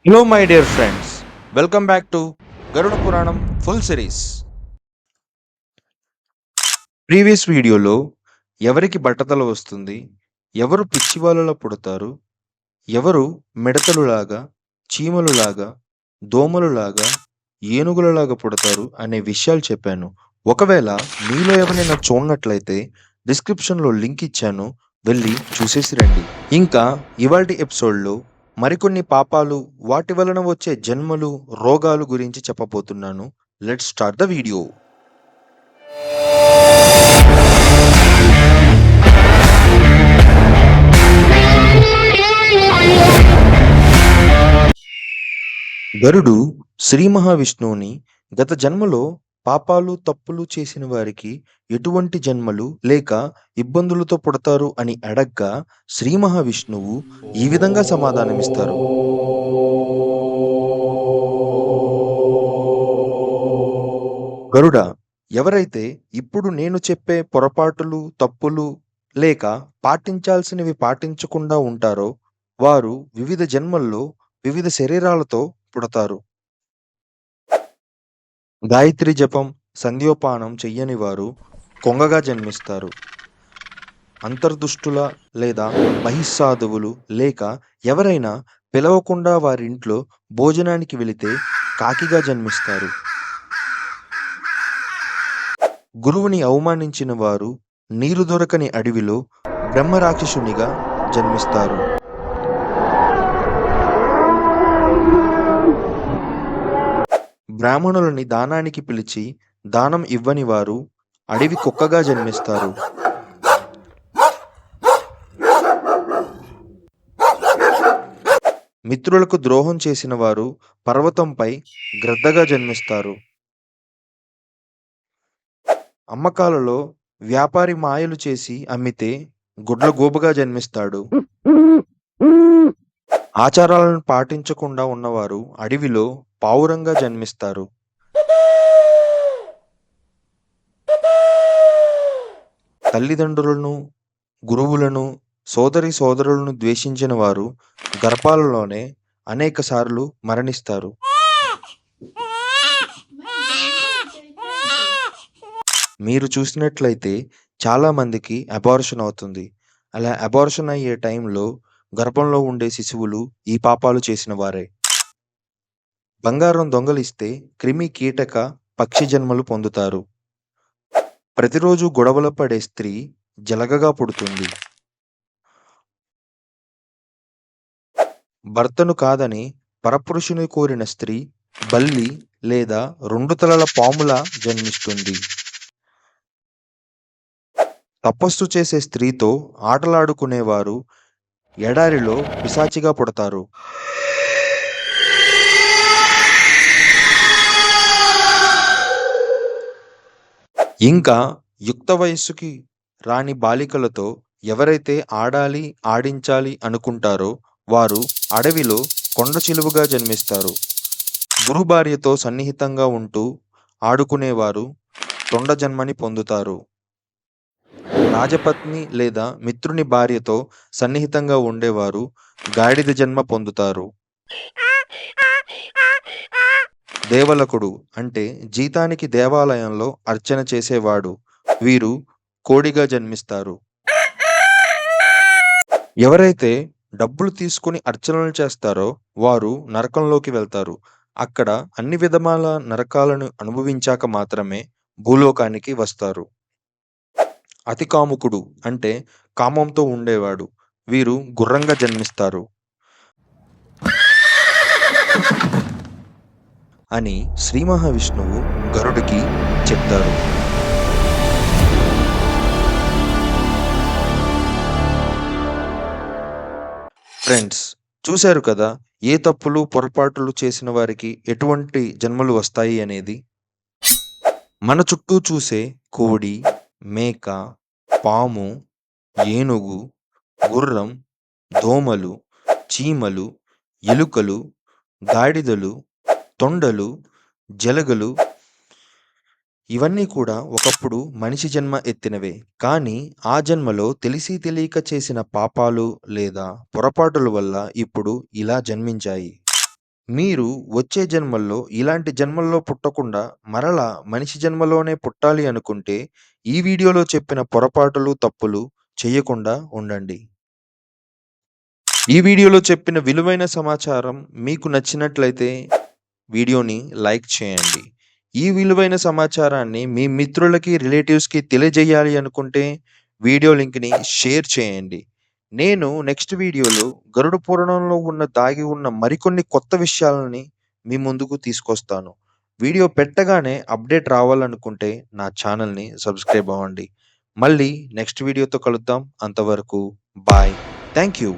Hello, my dear friends. Welcome back to Garuda Puranam full series. Previous వీడియోలో ఎవరికి బట్టతల వస్తుంది, ఎవరు పిచ్చివాళ్ళలా పుడతారు, ఎవరు మిడతలులాగా, చీమలులాగా, దోమలులాగా, ఏనుగులలాగా పుడతారు అనే విషయాలు చెప్పాను. ఒకవేళ మీలో ఎవరైనా చూడనట్లయితే డిస్క్రిప్షన్లో లింక్ ఇచ్చాను, వెళ్ళి చూసేసి రండి. ఇంకా ఇవాల్టి ఎపిసోడ్లో మరికొన్ని పాపాలు, వాటి వలన వచ్చే జన్మలు, రోగాలు గురించి చెప్పబోతున్నాను. Let's start the video. గరుడు శ్రీ మహావిష్ణువుని గత జన్మలో పాపాలు, తప్పులు చేసిన వారికి ఎటువంటి జన్మలు లేక ఇబ్బందులతో పుడతారు అని అడగ్గా శ్రీ మహావిష్ణువు ఈ విధంగా సమాధానమిస్తారు. గరుడ, ఎవరైతే ఇప్పుడు నేను చెప్పే పొరపాటులు, తప్పులు లేక పాటించాల్సినవి పాటించకుండా ఉంటారో వారు వివిధ జన్మల్లో వివిధ శరీరాలతో పుడతారు. గాయత్రి జపం, సంధ్యోపానం చెయ్యని వారు కొంగగా జన్మిస్తారు. అంతర్దుష్టుల లేదా బహిస్సాధువులు లేక ఎవరైనా పిలవకుండా వారింట్లో భోజనానికి వెళితే కాకిగా జన్మిస్తారు. గురువుని అవమానించిన వారు నీరు దొరకని అడవిలో బ్రహ్మరాక్షసునిగా జన్మిస్తారు. బ్రాహ్మణులని దానానికి పిలిచి దానం ఇవ్వని వారు అడవి కుక్కగా జన్మిస్తారు. మిత్రులకు ద్రోహం చేసిన వారు పర్వతంపై గ్రద్దగా జన్మిస్తారు. అమ్మకాలలో వ్యాపారి మాయలు చేసి అమ్మితే గుడ్లగూబగా జన్మిస్తాడు. ఆచారాలను పాటించకుండా ఉన్నవారు అడవిలో పావురంగా జన్మిస్తారు. తల్లిదండ్రులను, గురువులను, సోదరి సోదరులను ద్వేషించిన వారు గర్భాలలోనే అనేకసార్లు మరణిస్తారు. మీరు చూసినట్లయితే చాలామందికి అబార్షన్ అవుతుంది. అలా అబార్షన్ అయ్యే టైంలో గర్భంలో ఉండే శిశువులు ఈ పాపాలు చేసిన వారే. బంగారం దొంగలిస్తే క్రిమి, కీటక, పక్షి జన్మలు పొందుతారు. ప్రతిరోజు గొడవల పడే స్త్రీ జలగగా పుడుతుంది. భర్తను కాదని పరపురుషుని కోరిన స్త్రీ బల్లి లేదా 2 తలల పాములా జన్మిస్తుంది. తపస్సు చేసే స్త్రీతో ఆటలాడుకునేవారు ఎడారిలో పిశాచిగా పుడతారు. ఇంకా యుక్త వయస్సుకి రాని బాలికలతో ఎవరైతే ఆడాలి, ఆడించాలి అనుకుంటారో వారు అడవిలో కొండ చిలువగా జన్మిస్తారు. గురు భార్యతో సన్నిహితంగా ఉంటూ ఆడుకునేవారు తొండ జన్మని పొందుతారు. రాజపత్ని లేదా మిత్రుని భార్యతో సన్నిహితంగా ఉండేవారు గాడిద జన్మ పొందుతారు. దేవలకుడు అంటే జీతానికి దేవాలయంలో అర్చన చేసేవాడు, వీరు కోడిగా జన్మిస్తారు. ఎవరైతే డబ్బులు తీసుకుని అర్చనలు చేస్తారో వారు నరకంలోకి వెళ్తారు. అక్కడ అన్ని విధమాల నరకాలను అనుభవించాక మాత్రమే భూలోకానికి వస్తారు. అతి కాముకుడు అంటే కామంతో ఉండేవాడు, వీరు గుర్రంగా జన్మిస్తారు అని శ్రీ మహావిష్ణువు గరుడికి చెప్తారు. ఫ్రెండ్స్, చూశారు కదా ఏ తప్పులు, పొరపాట్లు చేసిన వారికి ఎటువంటి జన్మలు వస్తాయి అనేది. మన చుట్టూ చూసే కోడి, మేక, పాము, ఏనుగు, గుర్రం, దోమలు, చీమలు, ఎలుకలు, గాడిదలు, తొండలు, జలగలు ఇవన్నీ కూడా ఒకప్పుడు మనిషి జన్మ ఎత్తినవే. కానీ ఆ జన్మలో తెలిసి తెలియక చేసిన పాపాలు లేదా పొరపాటుల వల్ల ఇప్పుడు ఇలా జన్మించాయి. మీరు వచ్చే జన్మల్లో ఇలాంటి జన్మల్లో పుట్టకుండా మరలా మనిషి జన్మలోనే పుట్టాలి అనుకుంటే ఈ వీడియోలో చెప్పిన పొరపాటులు, తప్పులు చెయ్యకుండా ఉండండి. ఈ వీడియోలో చెప్పిన విలువైన సమాచారం మీకు నచ్చినట్లయితే వీడియోని లైక్ చేయండి. ఈ విలువైన సమాచారాన్ని మీ మిత్రులకి, రిలేటివ్స్‌కి తెలియజేయాలి అనుకుంటే వీడియో లింక్‌ని షేర్ చేయండి. నేను నెక్స్ట్ వీడియోలో గరుడ పురాణంలో దాగి ఉన్న మరికొన్ని కొత్త విషయాలని మీ ముందుకు తీసుకొస్తాను. వీడియో పెట్టగానే అప్డేట్ రావాలనుకుంటే నా ఛానల్‌ని సబ్స్క్రైబ్ అవ్వండి. మళ్ళీ నెక్స్ట్ వీడియోతో కలుద్దాం. అంతవరకు బాయ్. Thank you.